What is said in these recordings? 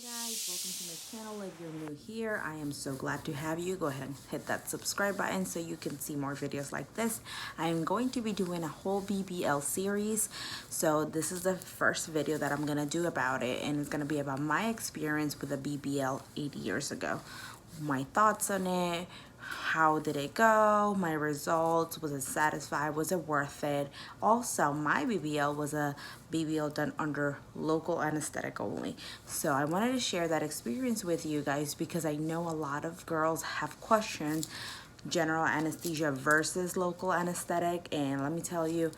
guys, welcome to my channel. If you're new here, I am so glad to have you. Go ahead and hit that subscribe button so you can see more videos like this. I am going to be doing a whole BBL series. So this is the first video that I'm gonna do about it, and it's gonna be about my experience with a BBL 8 years ago. My thoughts on it, how did it go, my results, was it satisfied, was it worth it. Also, my BBL was a BBL done under local anesthetic only, so I wanted to share that experience with you guys because I know a lot of girls have questioned general anesthesia versus local anesthetic. And let me tell you,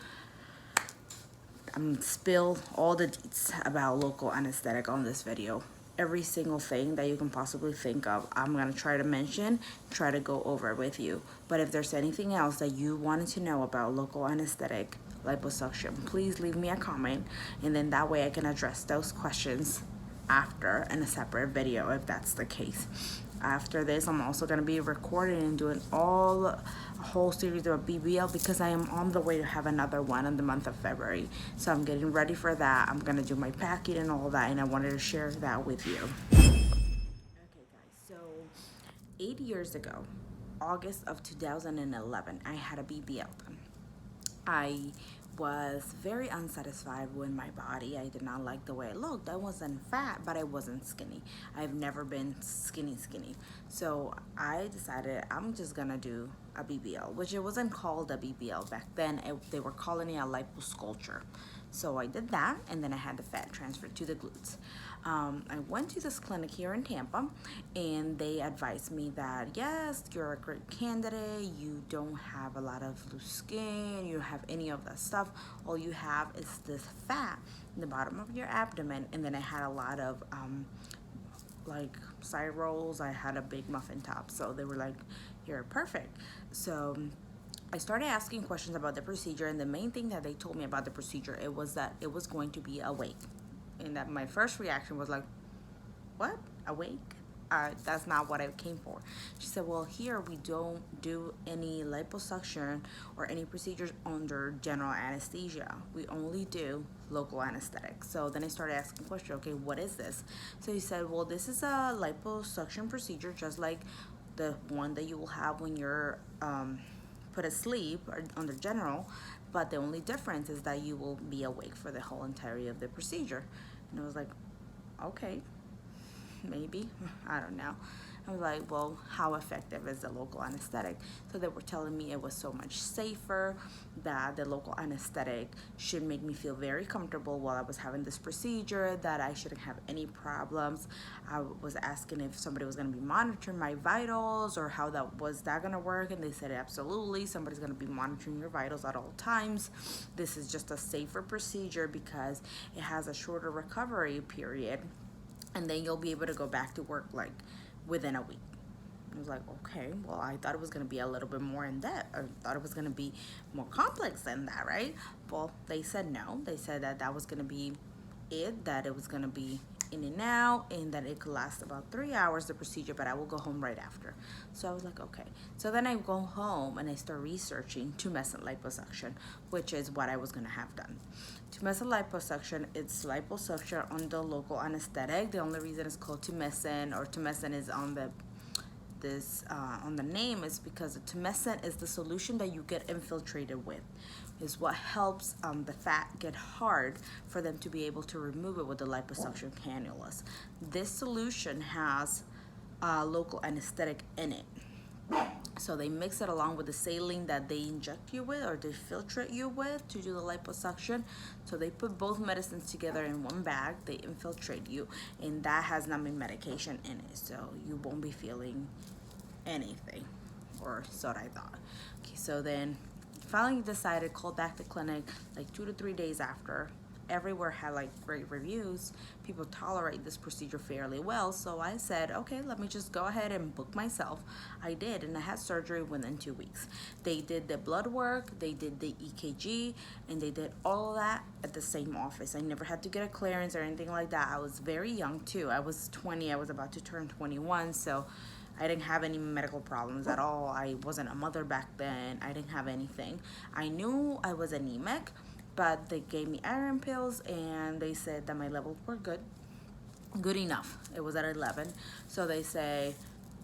I'm gonna spill all the deets about local anesthetic on this video. Every single thing that you can possibly think of, I'm gonna try to mention, try to go over with you. But if there's anything else that you wanted to know about local anesthetic, liposuction, please leave me a comment, and then that way I can address those questions after in a separate video if that's the case. After this, I'm also going to be recording and doing a whole series of BBL because I am on the way to have another one in the month of February. So I'm getting ready for that. I'm going to do my packing and all that, and I wanted to share that with you. Okay guys, so 8 years ago, August of 2011, I had a BBL done. I was very unsatisfied with my body. I did not like the way it looked. I wasn't fat, but I wasn't skinny. I've never been skinny. So I decided I'm just gonna do a BBL, which it wasn't called a BBL back then. They were calling it a liposculpture. So I did that, and then I had the fat transferred to the glutes. I went to this clinic here in Tampa, and they advised me that yes, you're a great candidate, you don't have a lot of loose skin, you don't have any of that stuff, all you have is this fat in the bottom of your abdomen. And then I had a lot of like side rolls, I had a big muffin top, so they were like, you're perfect. So I started asking questions about the procedure, and the main thing that they told me about the procedure, it was that it was going to be a wake. And that my first reaction was like, what? A wake? That's not what I came for. She said, well, here we don't do any liposuction or any procedures under general anesthesia. We only do local anesthetic. So then I started asking questions, okay, what is this? So he said, well, this is a liposuction procedure just like the one that you will have when you're put asleep or under general, but the only difference is that you will be awake for the whole entirety of the procedure. And I was like, okay, maybe, I don't know. I was like, well, how effective is the local anesthetic? So they were telling me it was so much safer, that the local anesthetic should make me feel very comfortable while I was having this procedure, that I shouldn't have any problems. I was asking if somebody was going to be monitoring my vitals or how that was going to work, and they said absolutely, somebody's going to be monitoring your vitals at all times. This is just a safer procedure because it has a shorter recovery period, and then you'll be able to go back to work like within a week. I was like, okay, well, I thought it was going to be a little bit more in depth. I thought it was going to be more complex than that, right? Well, they said no. They said that that was going to be it, that it was going to be in and out, and that it could last about 3 hours, the procedure, but I will go home right after. So I was like, okay. So then I go home and I start researching tumescent liposuction, which is what I was going to have done. Tumescent liposuction, it's liposuction under local anesthetic. The only reason it's called tumescent, or tumescent is on the on the name, is because the tumescent is the solution that you get infiltrated with. Is what helps the fat get hard for them to be able to remove it with the liposuction cannulas. This solution has local anesthetic in it. So they mix it along with the saline that they inject you with or they filtrate you with to do the liposuction. So they put both medicines together in one bag, they infiltrate you, and that has numbing medication in it. So you won't be feeling anything, or so I thought. Okay, so then finally decided, called back the clinic like 2 to 3 days after. Everywhere had like great reviews. People tolerate this procedure fairly well. So I said, okay, let me just go ahead and book myself. I did, and I had surgery within 2 weeks. They did the blood work, they did the EKG, and they did all of that at the same office. I never had to get a clearance or anything like that. I was very young too. I was 20, I was about to turn 21, so I didn't have any medical problems at all. I wasn't a mother back then. I didn't have anything. I knew I was anemic, but they gave me iron pills and they said that my levels were good. good enough. It was at 11. So they say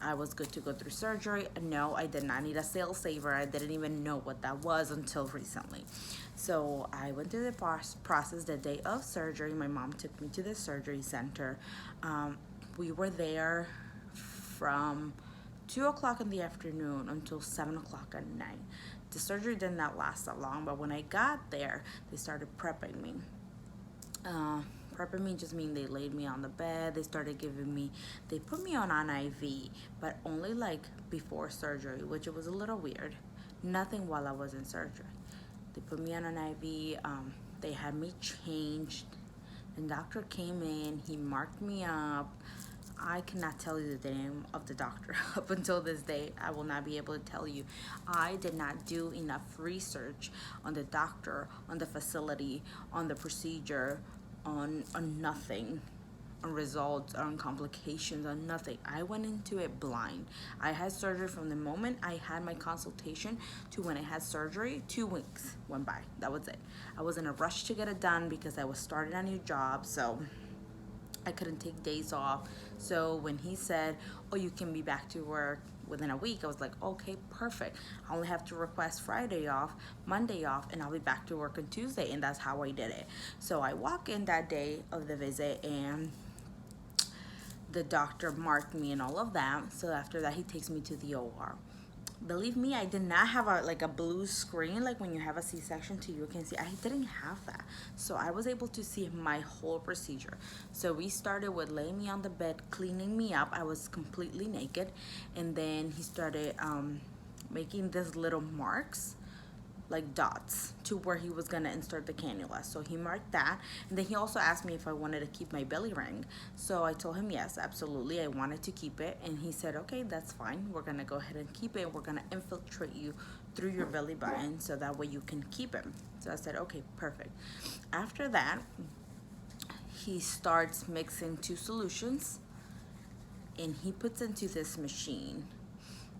I was good to go through surgery. No, I did not need a sales saver. I didn't even know what that was until recently. So I went through the process the day of surgery. My mom took me to the surgery center. We were there from 2 o'clock in the afternoon until 7 o'clock at night. The surgery did not last that long, but when I got there, they started prepping me. Prepping me just mean they laid me on the bed. They started giving me, they put me on an IV, but only like before surgery, which it was a little weird. Nothing while I was in surgery. They put me on an IV. They had me changed. The doctor came in. He marked me up. I cannot tell you the name of the doctor. Up until this day, I will not be able to tell you. I did not do enough research on the doctor, on the facility, on the procedure, on nothing, on results, on complications, on nothing. I went into it blind. I had surgery from the moment I had my consultation to when I had surgery. 2 weeks went by. That was it. I was in a rush to get it done because I was starting a new job, so I couldn't take days off. So when he said, oh, you can be back to work within a week, I was like, okay, perfect. I only have to request Friday off, Monday off, and I'll be back to work on Tuesday. And that's how I did it. So I walk in that day of the visit, and the doctor marked me and all of that. So after that, he takes me to the OR. Believe me, I did not have a blue screen like when you have a C-section to you can see. I didn't have that. So I was able to see my whole procedure. So we started with laying me on the bed, cleaning me up. I was completely naked. And then he started making these little marks, like dots, to where he was gonna insert the cannula. So he marked that, and then he also asked me if I wanted to keep my belly ring. So I told him yes, absolutely, I wanted to keep it. And he said, okay, that's fine, we're gonna go ahead and keep it. We're gonna infiltrate you through your belly button so that way you can keep it. So I said, okay, perfect. After that, he starts mixing 2 solutions, and he puts into this machine,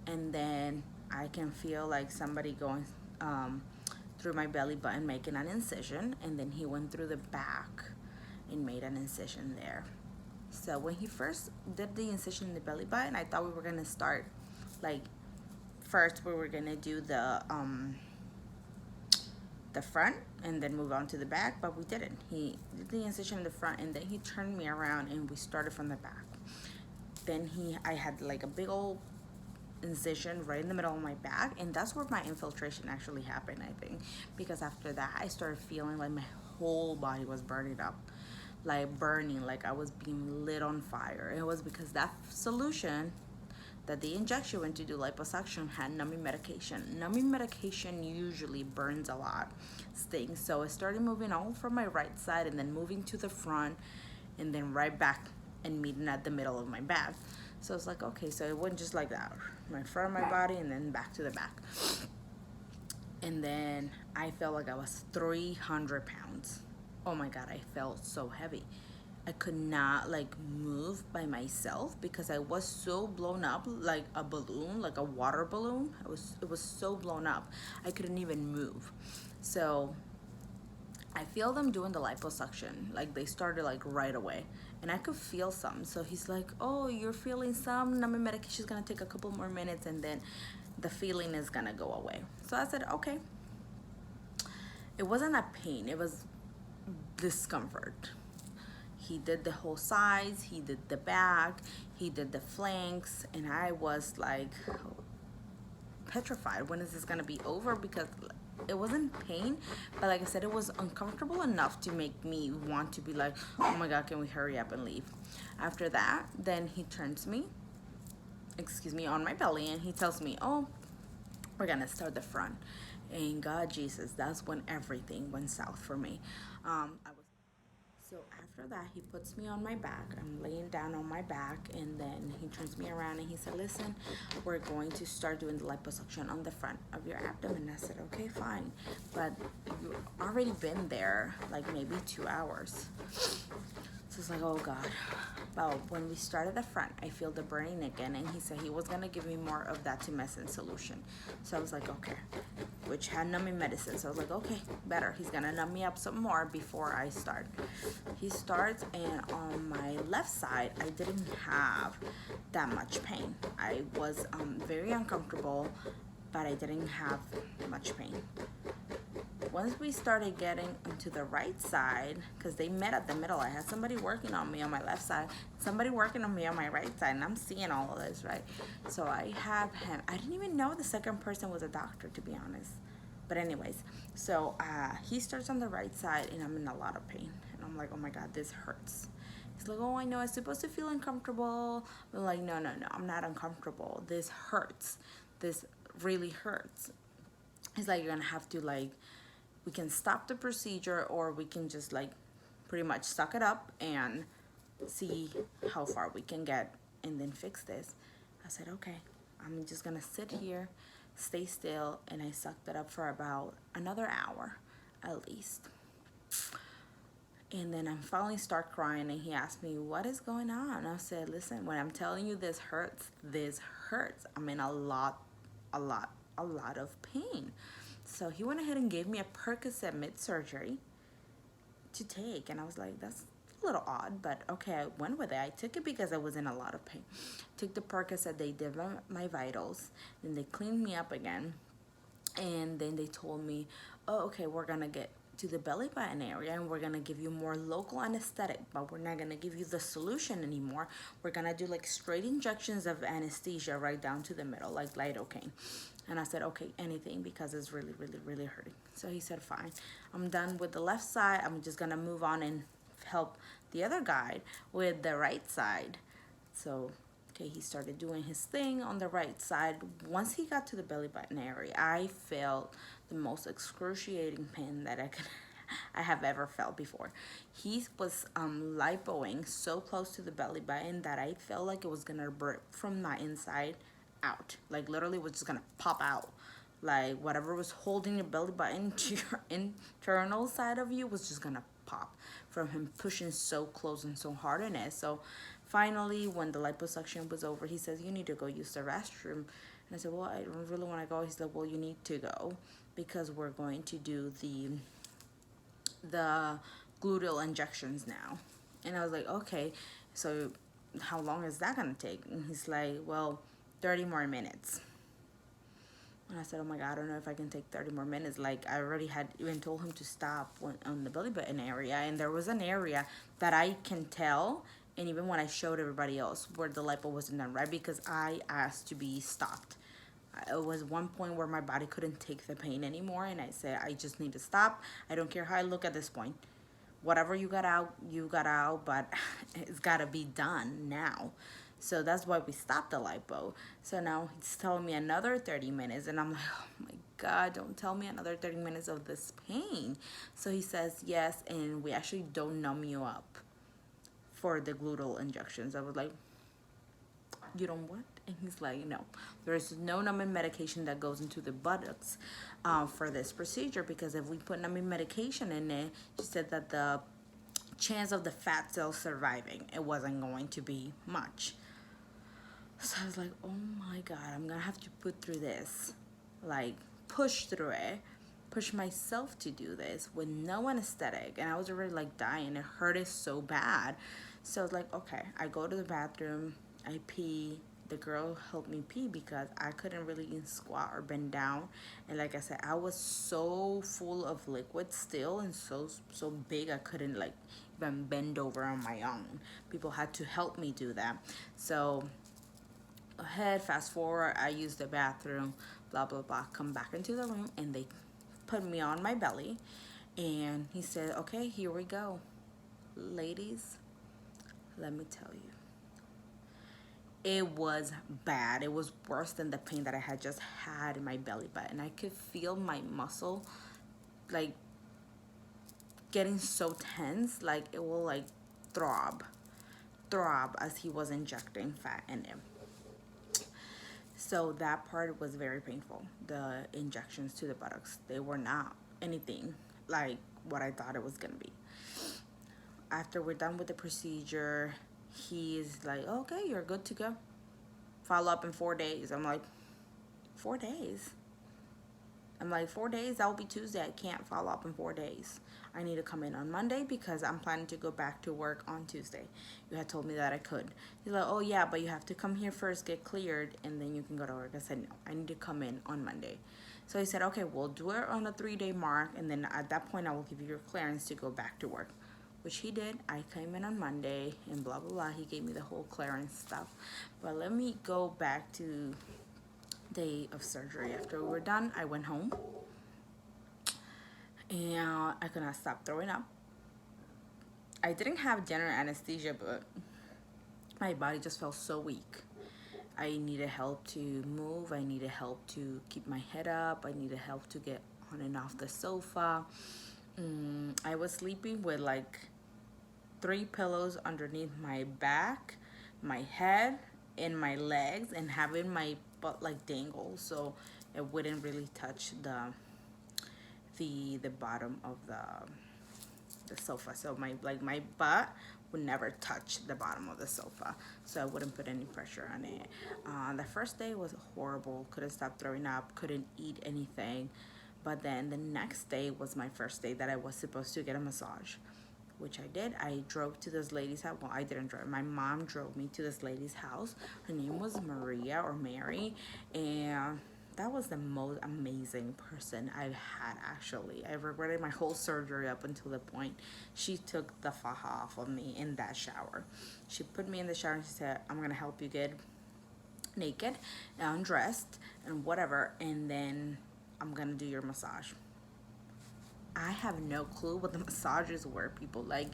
and then I can feel like somebody going through my belly button making an incision, and then he went through the back and made an incision there. So when he first did the incision in the belly button, I thought we were gonna start, like, first we were gonna do the front and then move on to the back, but we didn't. He did the incision in the front, and then he turned me around and we started from the back. Then I had like a big old incision right in the middle of my back, and that's where my infiltration actually happened, I think, because after that I started feeling like my whole body was burning up, like burning, like I was being lit on fire. It was because that solution that the injection went to do liposuction had numbing medication. Numbing medication usually burns a lot, stings. So it started moving all from my right side and then moving to the front and then right back and meeting at the middle of my back. So it's like, okay, so it went just like that, my front of my body and then back to the back. And then I felt like I was 300 pounds. Oh my God, I felt so heavy. I could not like move by myself because I was so blown up, like a balloon, like a water balloon. It was so blown up, I couldn't even move. So I feel them doing the liposuction, like they started like right away, and I could feel some. So he's like, oh, you're feeling some numbing medication is gonna take a couple more minutes and then the feeling is gonna go away. So I said, okay. It wasn't a pain, it was discomfort. He did the whole sides, he did the back, he did the flanks, and I was like petrified. When is this gonna be over? Because it wasn't pain, but like I said, it was uncomfortable enough to make me want to be like, oh my God, can we hurry up and leave? After that, then he turns me, on my belly, and he tells me, oh, we're gonna start the front. And God Jesus, that's when everything went south for me. So after that, he puts me on my back. I'm laying down on my back, and then he turns me around and he said, listen, we're going to start doing the liposuction on the front of your abdomen. I said, okay, fine, but you've already been there like maybe 2 hours. So it's like, oh God. Well, when we started the front, I feel the burning again, and he said he was gonna give me more of that tumescent solution. So I was like, okay, which had numbing medicine. So I was like, okay, better. He's gonna numb me up some more before I start. He starts, and on my left side, I didn't have that much pain. I was very uncomfortable, but I didn't have much pain. Once we started getting onto the right side, because they met at the middle, I had somebody working on me on my left side, somebody working on me on my right side, and I'm seeing all of this, right? So I have him. I didn't even know the second person was a doctor, to be honest. But anyways, so he starts on the right side, and I'm in a lot of pain. And I'm like, oh my God, this hurts. He's like, oh, I know, I'm supposed to feel uncomfortable. I'm like, no, I'm not uncomfortable. This hurts. This really hurts. He's like, you're gonna have to, like, we can stop the procedure, or we can just like pretty much suck it up and see how far we can get and then fix this. I said, okay, I'm just gonna sit here, stay still, and I sucked it up for about another hour at least. And then I finally start crying, and he asked me, what is going on? I said, listen, when I'm telling you this hurts, this hurts. I'm in a lot of pain. So he went ahead and gave me a Percocet mid-surgery to take. And I was like, that's a little odd, but okay, I went with it. I took it because I was in a lot of pain. Took the Percocet, they did my vitals, then they cleaned me up again. And then they told me, oh, okay, we're gonna get to the belly button area, and we're gonna give you more local anesthetic, but we're not gonna give you the solution anymore. We're gonna do like straight injections of anesthesia right down to the middle, like lidocaine. And I said, okay, anything, because it's really hurting. So he said, fine, I'm done with the left side. I'm just gonna move on and help the other guy with the right side. So okay, he started doing his thing on the right side. Once he got to the belly button area, I felt the most excruciating pain that I have ever felt before. He was lipoing so close to the belly button that I felt like it was gonna break from my inside out. Like literally was just gonna pop out. Like whatever was holding your belly button to your internal side of you was just gonna pop from him pushing so close and so hard in it. So finally, when the liposuction was over, he says, you need to go use the restroom. And I said, well, I don't really want to go. He said, well, you need to go because we're going to do the gluteal injections now. And I was like, okay, so how long is that going to take? And he's like, well, 30 more minutes. And I said, oh my God, I don't know if I can take 30 more minutes. Like, I already had even told him to stop on the belly button area. And there was an area that I can tell, and even when I showed everybody else, where the lipo wasn't done right, because I asked to be stopped. It was one point where my body couldn't take the pain anymore, and I said, I just need to stop. I don't care how I look at this point. Whatever you got out, but it's got to be done now. So that's why we stopped the lipo. So now he's telling me another 30 minutes, and I'm like, oh my God, don't tell me another 30 minutes of this pain. So he says, yes, and we actually don't numb you up for the gluteal injections. I was like, you don't what? And he's like, no, there's no numbing medication that goes into the buttocks for this procedure, because if we put numbing medication in it, she said that the chance of the fat cells surviving, it wasn't going to be much. So I was like, oh my God, I'm gonna have to put through this, like push through it, push myself to do this with no anesthetic. And I was already like dying. It hurted so bad. So I was like, okay, I go to the bathroom, I pee. The girl helped me pee because I couldn't really squat or bend down. And like I said, I was so full of liquid still, and so big I couldn't like even bend over on my own. People had to help me do that. So ahead, fast forward, I use the bathroom, blah blah blah, come back into the room, and they put me on my belly, and he said, okay, here we go. Ladies, let me tell you, it was bad. It was worse than the pain that I had just had in my belly button. I could feel my muscle like getting so tense, like it will like throb as he was injecting fat in him. So that part was very painful. The injections to the buttocks, they were not anything like what I thought it was gonna be. after we're done with the procedure, he's like, okay, you're good to go. Follow up in 4 days. I'm like, 4 days? I'm like, 4 days? That will be Tuesday. I can't follow up in 4 days. I need to come in on Monday because I'm planning to go back to work on Tuesday. You had told me that I could. He's like, oh yeah, but you have to come here first, get cleared, and then you can go to work. I said, no, I need to come in on Monday. So he said, okay, we'll do it on the 3-day mark, and then at that point I will give you your clearance to go back to work, which he did. I came in on Monday and blah, blah, blah. He gave me the whole clearance stuff. But let me go back to day of surgery. After we were done, I went home and I could not stop throwing up. I didn't have general anesthesia, but my body just felt so weak. I needed help to move. I needed help to keep my head up. I needed help to get on and off the sofa. I was sleeping with like 3 pillows underneath my back, my head, and my legs, and having my butt like dangle so it wouldn't really touch the bottom of the sofa. So my butt would never touch the bottom of the sofa, so I wouldn't put any pressure on it. The first day was horrible. Couldn't stop throwing up, couldn't eat anything. But then the next day was my first day that I was supposed to get a massage, which I did. I drove to this lady's house. Well, I didn't drive. My mom drove me to this lady's house. Her name was Maria or Mary, and that was the most amazing person I've had, actually. I regretted my whole surgery up until the point she took the faja off of me in that shower. She put me in the shower and she said, I'm gonna help you get naked, undressed, and whatever, and then I'm gonna do your massage. I have no clue what the massages were, people. Like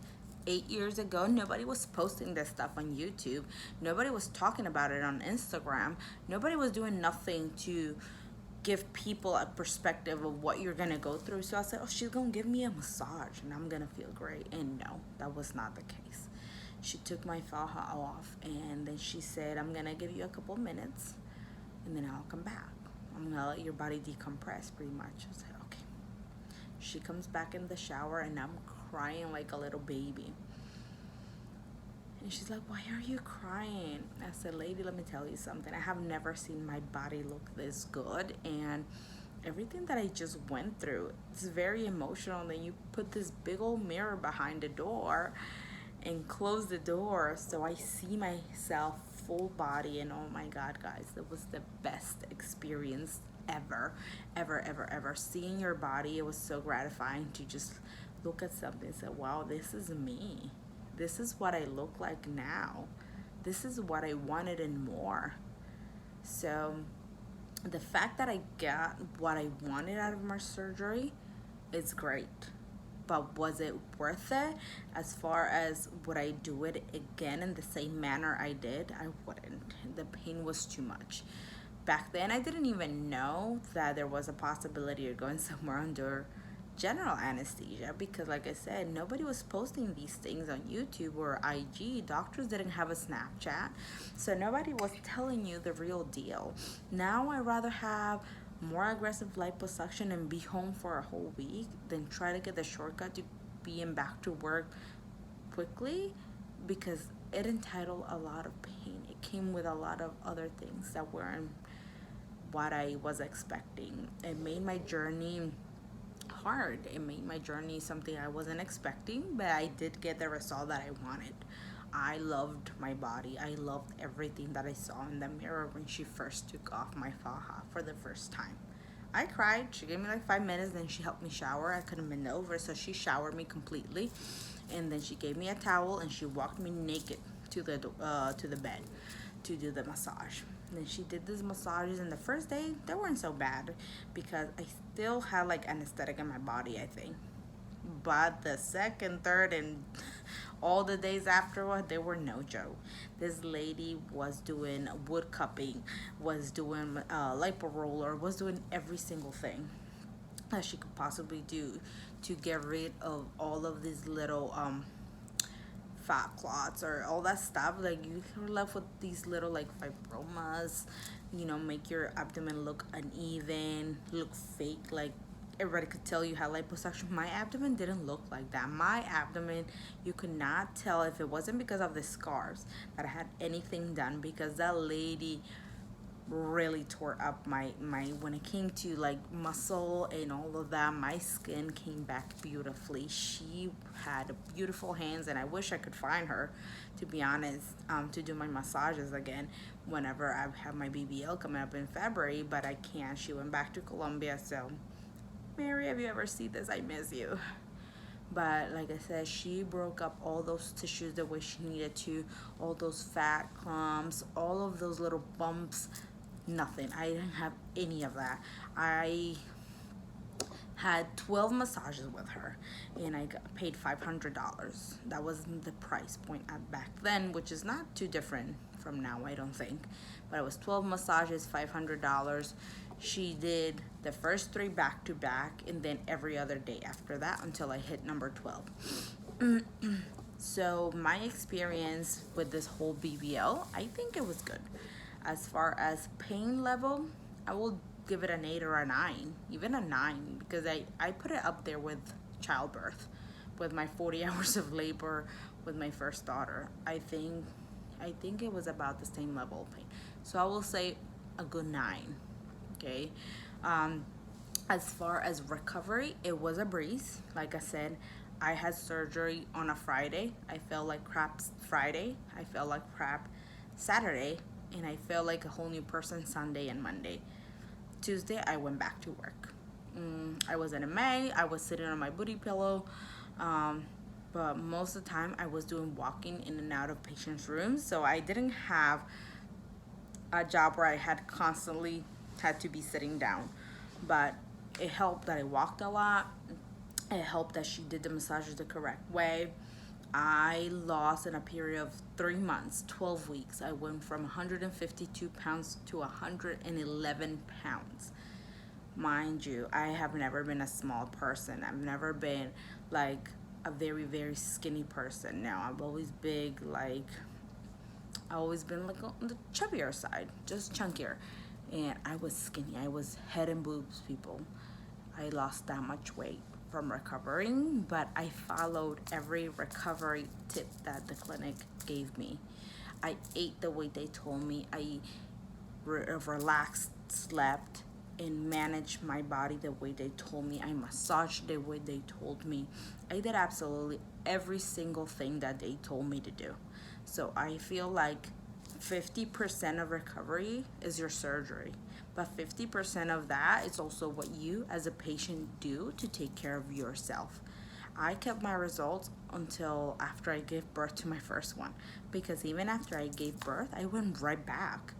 8 years ago, nobody was posting this stuff on YouTube. Nobody was talking about it on Instagram. Nobody was doing nothing to give people a perspective of what you're gonna go through. So I said, oh, she's gonna give me a massage and I'm gonna feel great. And no, that was not the case. She took my faja off and then she said, I'm gonna give you a couple minutes and then I'll come back. I'm gonna let your body decompress, pretty much. I said, okay. She comes back in the shower and I'm crying like a little baby. And she's like, why are you crying? I said, lady, let me tell you something. I have never seen my body look this good. And everything that I just went through, it's very emotional. And then you put this big old mirror behind the door and close the door so I see myself full body. And oh my God, guys, it was the best experience ever. Seeing your body, it was so gratifying to just look at something and say, wow, this is me. This is what I look like now. This is what I wanted and more. So the fact that I got what I wanted out of my surgery is great. But was it worth it? As far as would I do it again in the same manner I did? I wouldn't. The pain was too much. Back then, I didn't even know that there was a possibility of going somewhere under general anesthesia because, like I said, nobody was posting these things on YouTube or IG. Doctors didn't have a Snapchat, so nobody was telling you the real deal. Now I'd rather have more aggressive liposuction and be home for a whole week than try to get the shortcut to being back to work quickly, because it entitled a lot of pain. It came with a lot of other things that weren't what I was expecting. It made my journey hard. It made my journey something I wasn't expecting, but I did get the result that I wanted. I loved my body. I loved everything that I saw in the mirror when she first took off my faja for the first time. I cried. She gave me like 5 minutes, then she helped me shower. I couldn't bend over, so she showered me completely, and then she gave me a towel and she walked me naked to the bed to do the massage. And then she did these massages, and the first day they weren't so bad because I still had like anesthetic in my body, I think. But the second, third, and all the days afterward, they were no joke. This lady was doing wood cupping, was doing lipo roller, was doing every single thing that she could possibly do to get rid of all of these little fat clots or all that stuff. Like, you're left with these little like fibromas, you know, make your abdomen look uneven, look fake, like everybody could tell you had liposuction. My abdomen didn't look like that. My abdomen, you could not tell if it wasn't because of the scars that I had anything done, because that lady really tore up my when it came to like muscle and all of that. My skin came back beautifully. She had beautiful hands, and I wish I could find her, to be honest, to do my massages again whenever I have my BBL coming up in February, but I can't. She went back to Colombia. So Mary, if you ever see this, I miss you. But like I said, she broke up all those tissues the way she needed to, all those fat clumps, all of those little bumps. Nothing. I didn't have any of that. I had 12 massages with her, and I paid $500. That was the price point at back then, which is not too different from now, I don't think. But it was 12 massages, $500. She did the first 3 back to back, and then every other day after that until I hit number 12. So my experience with this whole BBL, I think it was good. As far as pain level, I will give it an 8 or a 9, even a 9, because I put it up there with childbirth, with my 40 hours of labor with my first daughter. I think it was about the same level of pain. So I will say a good 9. Okay. As far as recovery, it was a breeze. Like I said, I had surgery on a Friday. I felt like crap Friday. I felt like crap Saturday. And I felt like a whole new person Sunday and Monday. Tuesday, I went back to work. I was in a May. I was sitting on my booty pillow. But most of the time, I was doing walking in and out of patients' rooms. So I didn't have a job where I had constantly had to be sitting down. But it helped that I walked a lot. It helped that she did the massages the correct way. I lost in a period of 3 months, 12 weeks. I went from 152 pounds to 111 pounds. Mind you, I have never been a small person. I've never been like a very, very skinny person. Now, I've always been like on the chubbier side, just chunkier. And I was skinny. I was head and boobs, people. I lost that much weight from recovering, but I followed every recovery tip that the clinic gave me. I ate the way they told me. I relaxed, slept, and managed my body the way they told me. I massaged the way they told me. I did absolutely every single thing that they told me to do. So I feel like 50% of recovery is your surgery, but 50% of that is also what you as a patient do to take care of yourself. I kept my results until after I gave birth to my first one, because even after I gave birth, I went right back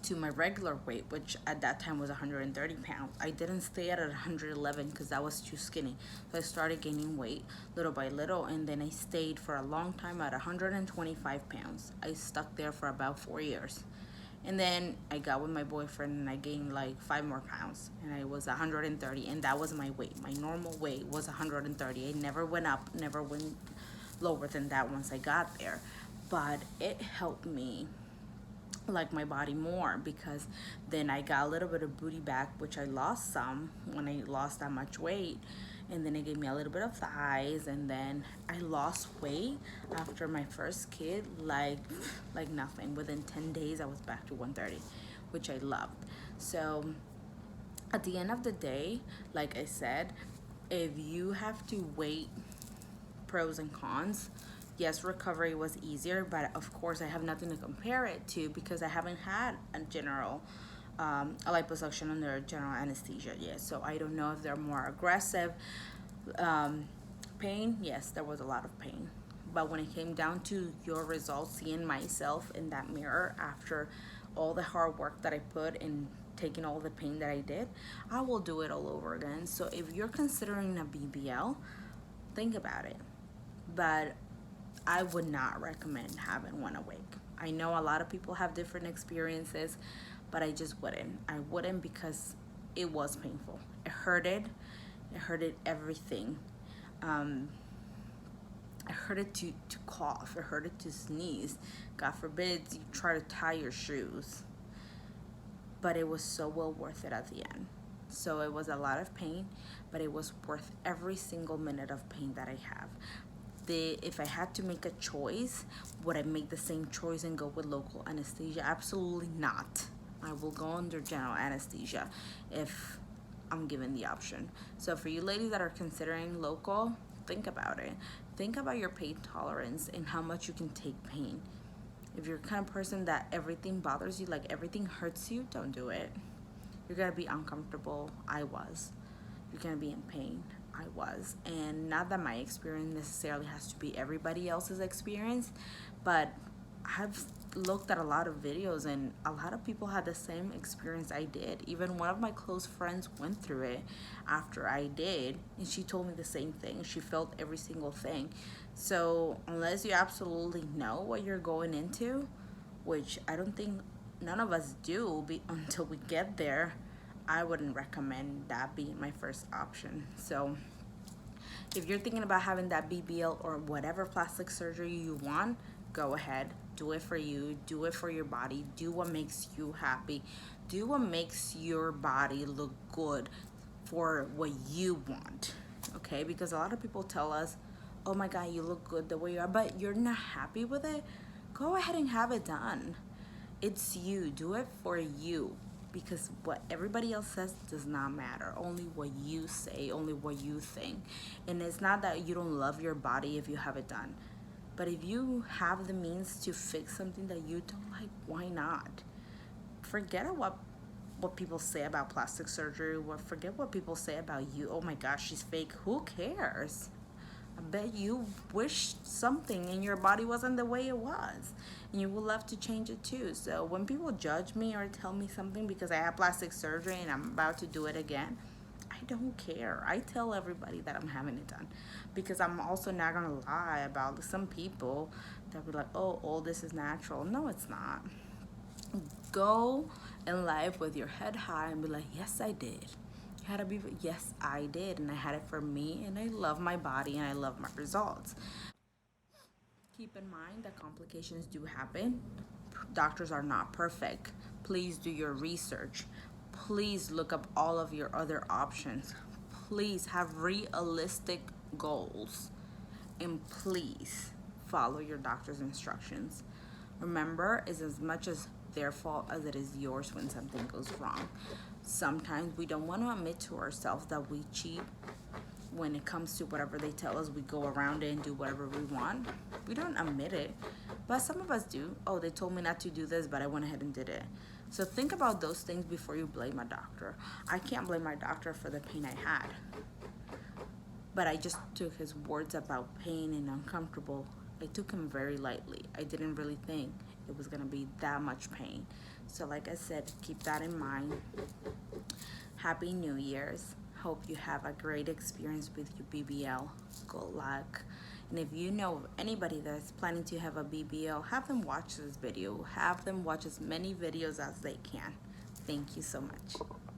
to my regular weight, which at that time was 130 pounds. I didn't stay at 111 because that was too skinny. So I started gaining weight little by little, and then I stayed for a long time at 125 pounds. I stuck there for about 4 years. And then I got with my boyfriend, and I gained like 5 more pounds, and I was 130, and that was my weight. My normal weight was 130. I never went up, never went lower than that once I got there. But it helped me like my body more, because then I got a little bit of booty back, which I lost some when I lost that much weight, and then it gave me a little bit of thighs, and then I lost weight after my first kid like nothing. Within 10 days I was back to 130, which I loved. So at the end of the day, like I said, if you have to weigh pros and cons, yes, recovery was easier, but of course I have nothing to compare it to because I haven't had a general a liposuction under general anesthesia yet. So I don't know if they're more aggressive. Pain, yes, there was a lot of pain. But when it came down to your results, seeing myself in that mirror after all the hard work that I put in taking all the pain that I did, I will do it all over again. So if you're considering a BBL, think about it. But I would not recommend having one awake. I know a lot of people have different experiences, but I just wouldn't. I wouldn't because it was painful. It hurted. It hurted everything. It hurted to cough. It hurted to sneeze. God forbid you try to tie your shoes. But it was so well worth it at the end. So it was a lot of pain, but it was worth every single minute of pain that I have. If I had to make a choice, would I make the same choice and go with local anesthesia? Absolutely not. I will go under general anesthesia if I'm given the option. So for you ladies that are considering local, think about it. Think about your pain tolerance and how much you can take pain. If you're the kind of person that everything bothers you, like everything hurts you, don't do it. You're gonna be uncomfortable. I was. You're gonna be in pain. I was. And not that my experience necessarily has to be everybody else's experience, but I've looked at a lot of videos and a lot of people had the same experience I did. Even one of my close friends went through it after I did, and she told me the same thing. She felt every single thing. So unless you absolutely know what you're going into, which I don't think none of us do until we get there, I wouldn't recommend that being my first option. So if you're thinking about having that BBL or whatever plastic surgery you want, go ahead. Do it for you. Do it for your body. Do what makes you happy. Do what makes your body look good for what you want. Okay? Because a lot of people tell us, oh my God, you look good the way you are, but you're not happy with it. Go ahead and have it done. It's you. Do it for you. Because what everybody else says does not matter. Only what you say, only what you think. And it's not that you don't love your body if you have it done. But if you have the means to fix something that you don't like, why not? Forget what people say about plastic surgery. Forget what people say about you. Oh my gosh, she's fake. Who cares? I bet you wish something in your body wasn't the way it was, and you would love to change it too. So when people judge me or tell me something because I have plastic surgery and I'm about to do it again, I don't care. I tell everybody that I'm having it done, because I'm also not gonna lie about some people that be like, oh, all this is natural. No, it's not. Go in life with your head high and be like, yes, I did. Had to be, yes, I did, and I had it for me, and I love my body and I love my results. Keep in mind that complications do happen. Doctors are not perfect. Please do your research. Please look up all of your other options. Please have realistic goals, and please follow your doctor's instructions. Remember, it's as much as their fault as it is yours when something goes wrong. Sometimes we don't want to admit to ourselves that we cheat when it comes to whatever they tell us. We go around it and do whatever we want. We don't admit it, but some of us do. Oh, they told me not to do this, but I went ahead and did it. So think about those things before you blame a doctor. I can't blame my doctor for the pain I had, but I just took his words about pain and uncomfortable. I took him very lightly. I didn't really think it was gonna be that much pain. So like I said, keep that in mind. Happy New Year's. Hope you have a great experience with your BBL. Good luck. And if you know of anybody that's planning to have a BBL, have them watch this video. Have them watch as many videos as they can. Thank you so much.